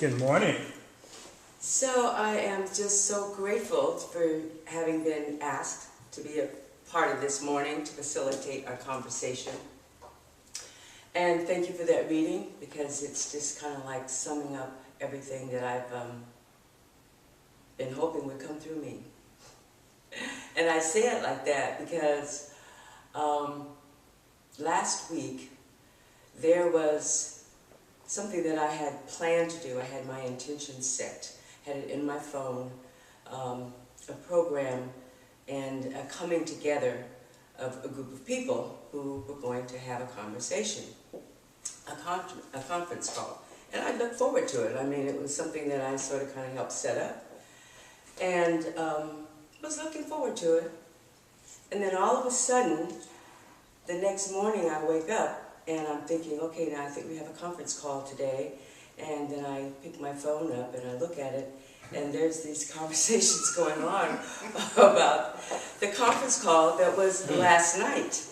Good morning. So I am just so grateful for having been asked to be a part of this morning to facilitate our conversation. And thank you for that reading, because it's just kind of like summing up everything that I've been hoping would come through me. And I say it like that because last week there was something that I had planned to do. I had my intention set, had it in my phone, a program and a coming together of a group of people who were going to have a conversation, a conference call. And I looked forward to it. I mean, it was something that I sort of kind of helped set up. And was looking forward to it. And then all of a sudden, the next morning I wake up and I'm thinking, okay, now I think we have a conference call today. And then I pick my phone up and I look at it, and there's these conversations going on about the conference call that was last night.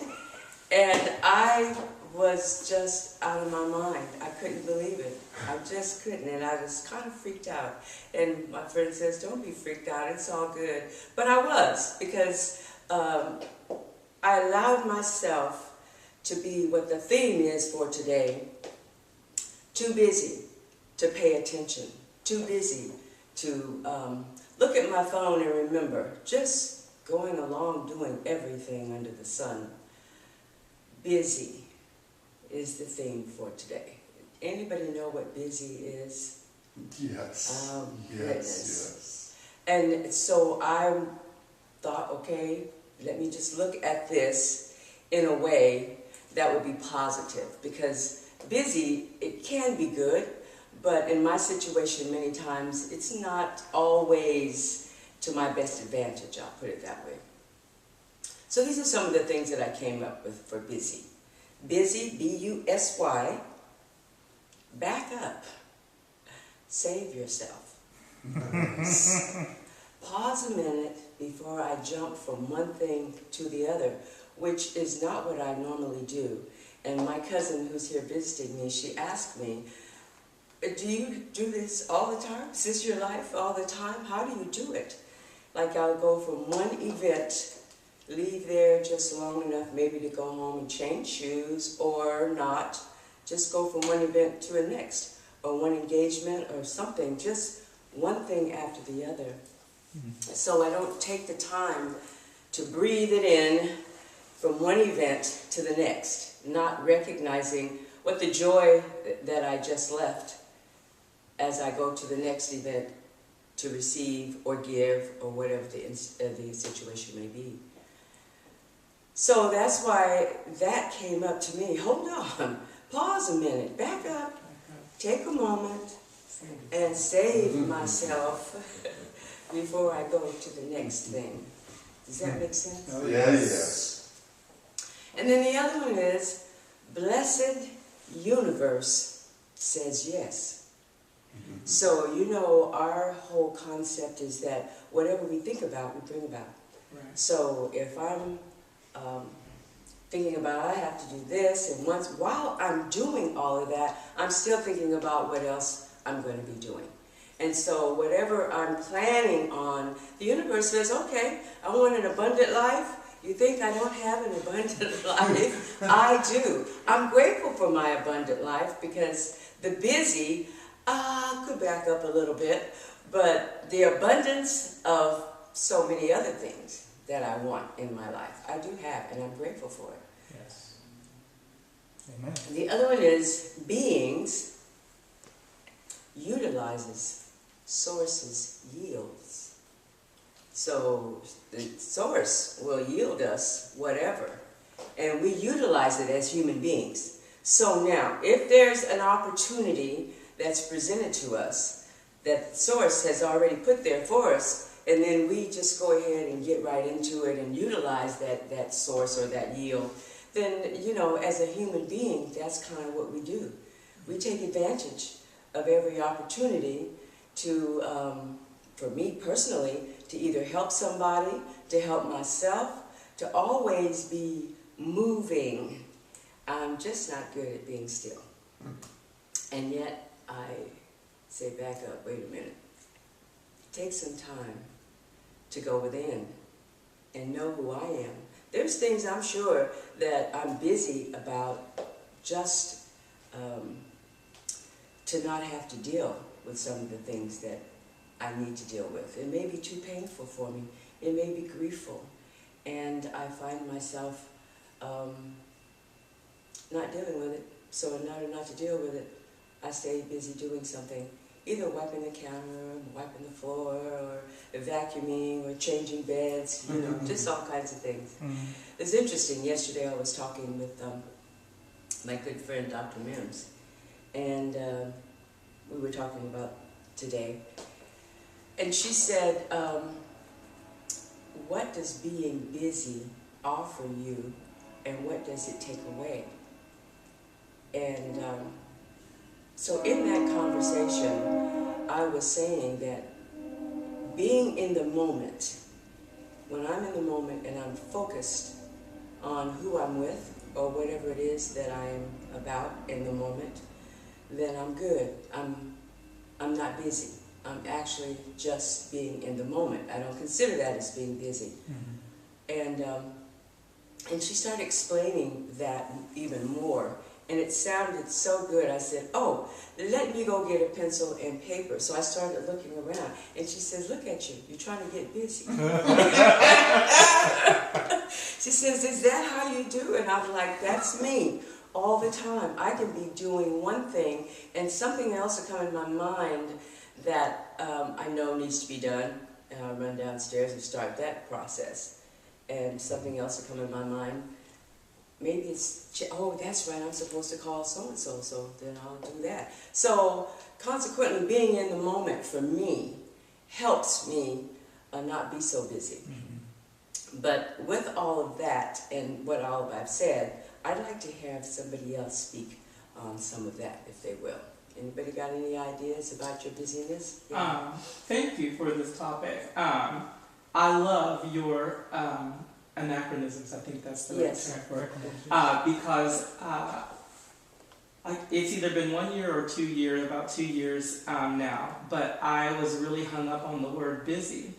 And I was just out of my mind. I couldn't believe it. I just couldn't, and I was kind of freaked out. And my friend says, don't be freaked out, it's all good. But I was, because I allowed myself to be what the theme is for today: too busy to pay attention, too busy to look at my phone and remember, just going along doing everything under the sun. Busy is the theme for today. Anybody know what busy is? Yes. Yes. And so I thought, okay, let me just look at this in a way that would be positive, because busy, it can be good, but in my situation many times it's not always to my best advantage, I'll put it that way. So these are some of the things that I came up with for busy. Busy, B-U-S-Y, back up, save yourself. Pause a minute before I jump from one thing to the other, which is not what I normally do. And my cousin who's here visiting me, she asked me, do you do this all the time? Is this your life all the time? How do you do it? Like, I'll go from one event, leave there just long enough maybe to go home and change shoes, or not, just go from one event to the next, or one engagement or something, just one thing after the other. So I don't take the time to breathe it in from one event to the next, not recognizing what the joy that I just left as I go to the next event to receive or give or whatever the situation may be. So that's why that came up to me. Hold on, pause a minute, back up, take a moment, and save myself before I go to the next thing. Does that make sense? Oh, yes. And then the other one is, blessed universe says yes. So, you know, our whole concept is that whatever we think about, we bring about. Right. So if I'm thinking about, I have to do this, and while I'm doing all of that, I'm still thinking about what else I'm going to be doing. And so whatever I'm planning on, the universe says, okay, I want an abundant life. You think I don't have an abundant life? I do. I'm grateful for my abundant life, because the busy, could back up a little bit, but the abundance of so many other things that I want in my life, I do have, and I'm grateful for it. Yes. Amen. The other one is beings utilizes, sources yields. So the source will yield us whatever, and we utilize it as human beings. So now, if there's an opportunity that's presented to us, that the source has already put there for us, and then we just go ahead and get right into it and utilize that source or that yield, then, you know, as a human being, that's kind of what we do. We take advantage of every opportunity to, for me personally, to either help somebody, to help myself, to always be moving. I'm just not good at being still. And yet I say, back up, wait a minute. Take some time to go within and know who I am. There's things I'm sure that I'm busy about just to not have to deal with some of the things that I need to deal with. It may be too painful for me. It may be griefful. And I find myself not dealing with it. So in order not to deal with it, I stay busy doing something, either wiping the counter, wiping the floor, or vacuuming, or changing beds, you know, just all kinds of things. Mm-hmm. It's interesting, yesterday I was talking with my good friend Dr. Mims, and we were talking about today, and she said, what does being busy offer you, and what does it take away? And so in that conversation, I was saying that being in the moment, when I'm in the moment and I'm focused on who I'm with or whatever it is that I'm about in the moment, then I'm good. I'm not busy. I'm actually just being in the moment. I don't consider that as being busy. Mm-hmm. And she started explaining that even more. And it sounded so good. I said, oh, let me go get a pencil and paper. So I started looking around. And she says, look at you. You're trying to get busy. She says, is that how you do? And I'm like, that's me all the time. I can be doing one thing and something else will come in my mind that I know needs to be done. And I'll run downstairs and start that process. And something else will come in my mind. Maybe it's, oh, that's right, I'm supposed to call so-and-so, so then I'll do that. So, consequently, being in the moment for me helps me not be so busy. Mm-hmm. But with all of that and what all I've said, I'd like to have somebody else speak on some of that, if they will. Anybody got any ideas about your busyness? Yeah. Thank you for this topic. I love your anachronisms. I think that's the right term for it. Because it's either been 1 year or 2 years, about 2 years now, but I was really hung up on the word busy.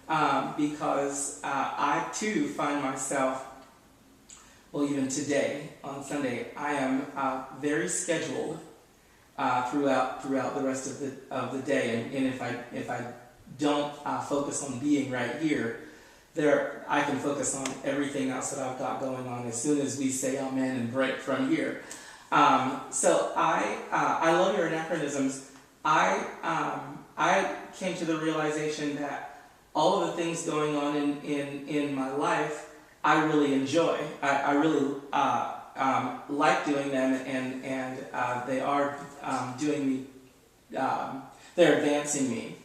Because I too find myself, well, even today on Sunday, I am very scheduled throughout the rest of the day, and if I don't focus on being right here, I can focus on everything else that I've got going on as soon as we say amen and break from here. So I love your anachronisms. I came to the realization that all of the things going on in my life, I really enjoy. I really like doing them, and they are doing me. They're advancing me.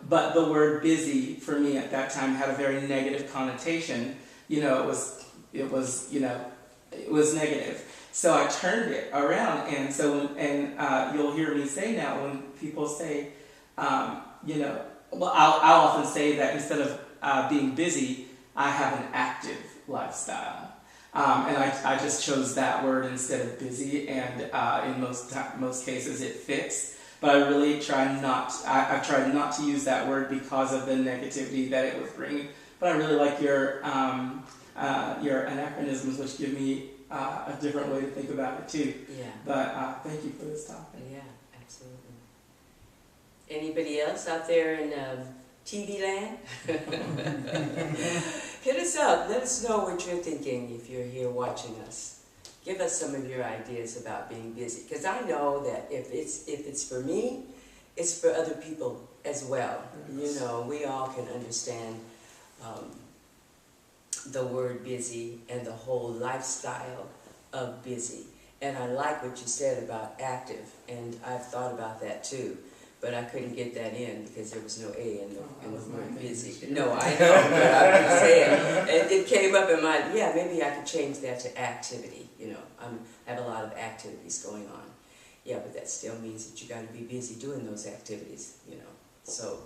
But the word busy for me at that time had a very negative connotation. You know, it was negative. So I turned it around, and you'll hear me say now when people say, well, I'll often say that instead of being busy, I have an active lifestyle. And I just chose that word instead of busy, and in most cases it fits. But I really I've tried not to use that word because of the negativity that it was bringing. But I really like your anachronisms, which give me a different way to think about it too. Yeah. But thank you for this topic. Yeah, absolutely. Anybody else out there in TV land? Hit us up. Let us know what you're thinking if you're here watching us. Give us some of your ideas about being busy, because I know that if it's for me, it's for other people as well. Yes. You know, we all can understand the word busy and the whole lifestyle of busy. And I like what you said about active, and I've thought about that too. But I couldn't get that in because there was no A in the word busy. No, I know, but I'm just saying. It came up in my, maybe I could change that to activity. You know, I have a lot of activities going on. Yeah, but that still means that you got to be busy doing those activities, you know. So,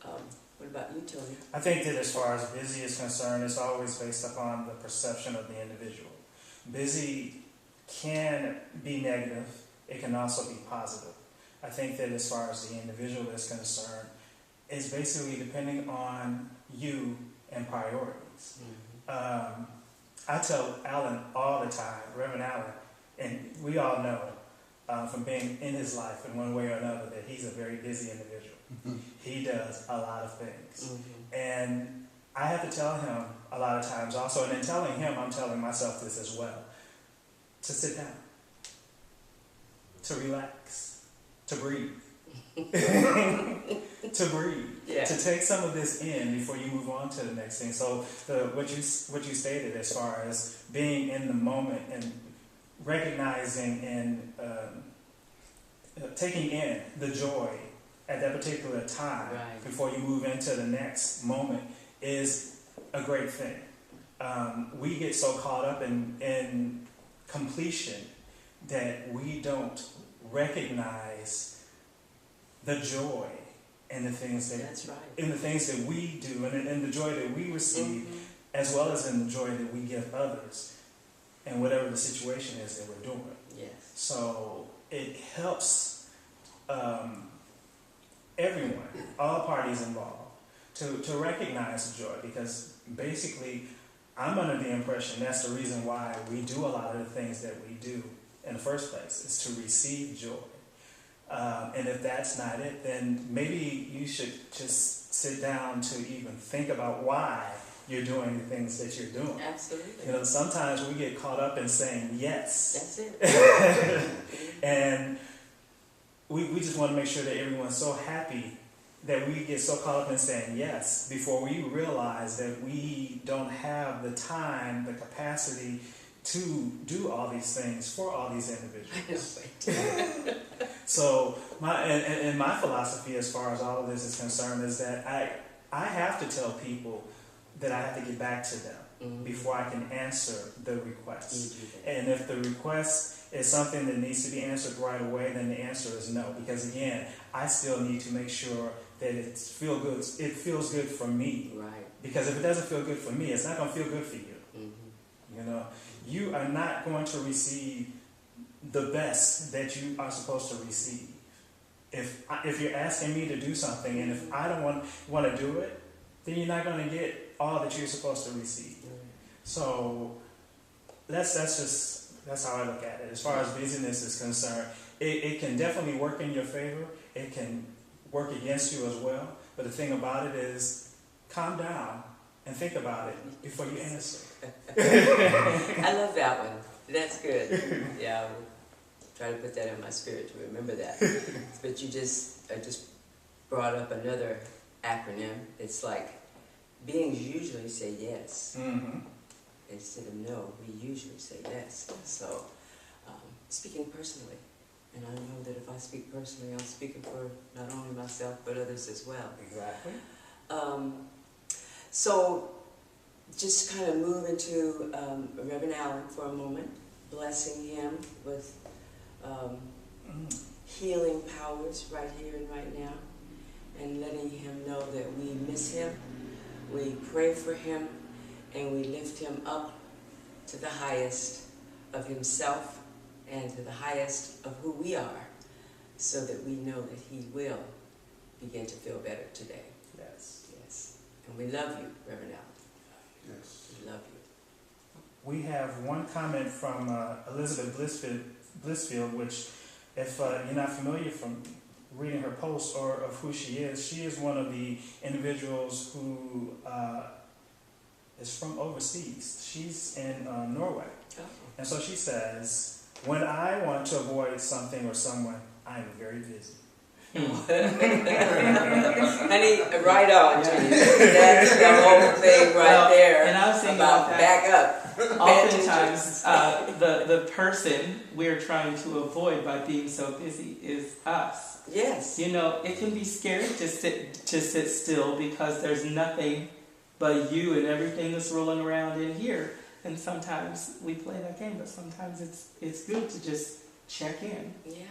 what about you, Tony? I think that as far as busy is concerned, it's always based upon the perception of the individual. Busy can be negative. It can also be positive. I think that as far as the individual is concerned, it's basically depending on you and priorities. I tell Alan all the time, Reverend Alan, and we all know from being in his life in one way or another that he's a very busy individual. He does a lot of things. And I have to tell him a lot of times also, and in telling him, I'm telling myself this as well, to sit down, to relax, to breathe. To breathe, to take some of this in before you move on to the next thing. So what you stated as far as being in the moment and recognizing and taking in the joy at that particular time before you move into the next moment is a great thing. We get so caught up in completion that we don't recognize the joy in the things that in the things that we do and in the joy that we receive, as well as in the joy that we give others, and whatever the situation is that we're doing. So it helps everyone, all parties involved, to recognize the joy, because basically I'm under the impression that's the reason why we do a lot of the things that we do in the first place, is to receive joy. And if that's not it, then maybe you should just sit down to even think about why you're doing the things that you're doing. Absolutely. You know, sometimes we get caught up in saying yes. That's it. And we just want to make sure that everyone's so happy that we get so caught up in saying yes before we realize that we don't have the time, the capacity to do all these things for all these individuals. So my philosophy as far as all of this is concerned is that I have to tell people that I have to get back to them before I can answer the request. And if the request is something that needs to be answered right away, then the answer is no. Because again, I still need to make sure that it feels good for me. Because if it doesn't feel good for me, it's not going to feel good for you. You know, you are not going to receive the best that you are supposed to receive. If you're asking me to do something, and if I don't want to do it, then you're not going to get all that you're supposed to receive. So that's how I look at it. As far as busyness is concerned, it can definitely work in your favor. It can work against you as well. But the thing about it is, calm down and think about it before you answer. I love that one. That's good. Yeah, I'll try to put that in my spirit to remember that. But I just brought up another acronym. It's like beings usually say yes instead of no. We usually say yes. So speaking personally, and I know that if I speak personally, I'm speaking for not only myself but others as well. Exactly. So just kind of move into Reverend Allen for a moment, blessing him with healing powers right here and right now, and letting him know that we miss him, we pray for him, and we lift him up to the highest of himself and to the highest of who we are, so that we know that he will begin to feel better today. Yes. And we love you, Reverend Allen. Yes. We love you. We have one comment from Elizabeth Blissfield, which, if you're not familiar from reading her post or of who she is one of the individuals who is from overseas. She's in Norway. And so she says, when I want to avoid something or someone, I am very busy. Honey, right on to you. That's the whole thing there. And I was thinking about that. Back up. Oftentimes, the person we're trying to avoid by being so busy is us. Yes. You know, it can be scary to sit still because there's nothing but you and everything that's rolling around in here. And sometimes we play that game, but sometimes it's good to just check in. Yeah.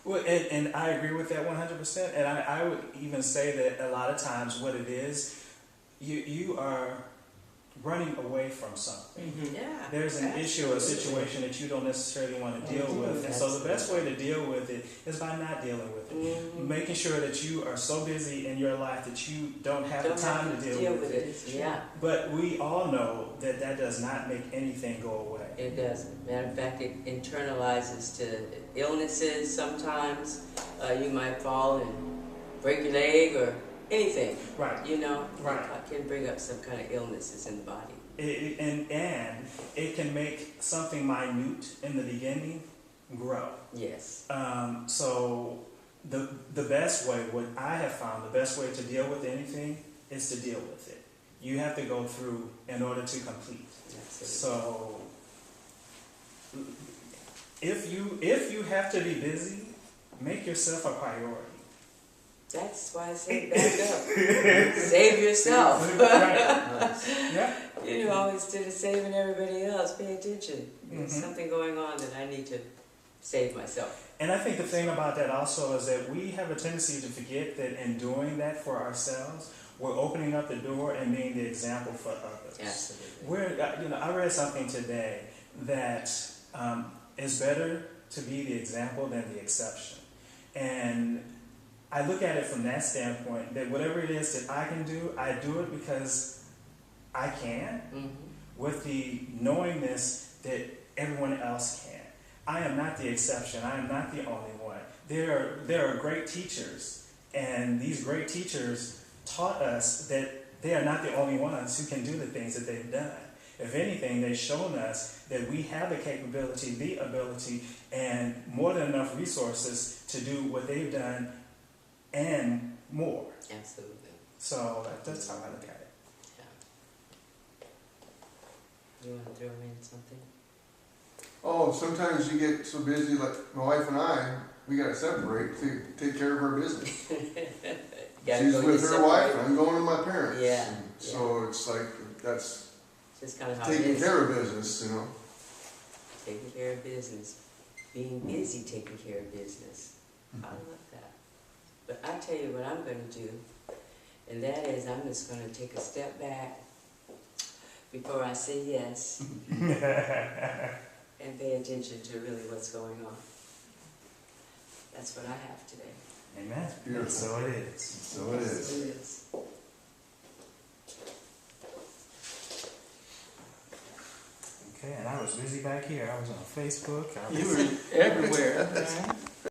Well, and I agree with that 100%. And I would even say that a lot of times what it is, you are running away from something. Mhm. Yeah. There's an issue, a absolutely. situation that you don't necessarily want to deal with. And so the best way to deal with it is by not dealing with it. Mhm. Making sure that you are so busy in your life that you don't have Don't the time have to deal with it. Yeah, But we all know that that does not make anything go away. it doesn't. Matter of fact, it internalizes to illnesses sometimes. You might fall and break your leg or anything, Right. you know. Right. It can bring up some kind of illnesses in the body. And it can make something minute in the beginning grow. Yes. So the best way, what I have found, the best way to deal with anything is to deal with it. You have to go through in order to complete. Absolutely. So if you have to be busy, make yourself a priority. That's why I say back up. Save yourself. Right. Yeah. You know, instead of saving everybody else, pay attention. There's Mhm. something going on that I need to save myself. And I think the thing about that also is that we have a tendency to forget that in doing that for ourselves, we're opening up the door and being the example for others. Absolutely. I read something today that it's better to be the example than the exception. And I look at it from that standpoint, that whatever it is that I can do, I do it because I can, Mm-hmm. with the knowingness that everyone else can. I am not the exception. I am not the only one. There are great teachers, and these great teachers taught us that they are not the only ones who can do the things that they've done. If anything, they've shown us that we have the capability, the ability, and more than enough resources to do what they've done and more. Absolutely. So that's how I look at it. You want to throw in something? Oh, sometimes you get so busy, like my wife and I, we gotta separate to take care of our business. Gotta She's go with get her wife, separated. I'm going with my parents. Yeah, So it's like, that's Just kind of how it taking is. care of business, you know. Taking care of business. Being busy taking care of business. I love that. But I tell you what I'm going to do, and that is I'm just going to take a step back before I say yes and pay attention to really what's going on. That's what I have today. Amen. Beautiful. So it is. So it is. It is. Okay, and I was busy back here. I was on Facebook. You were everywhere, right?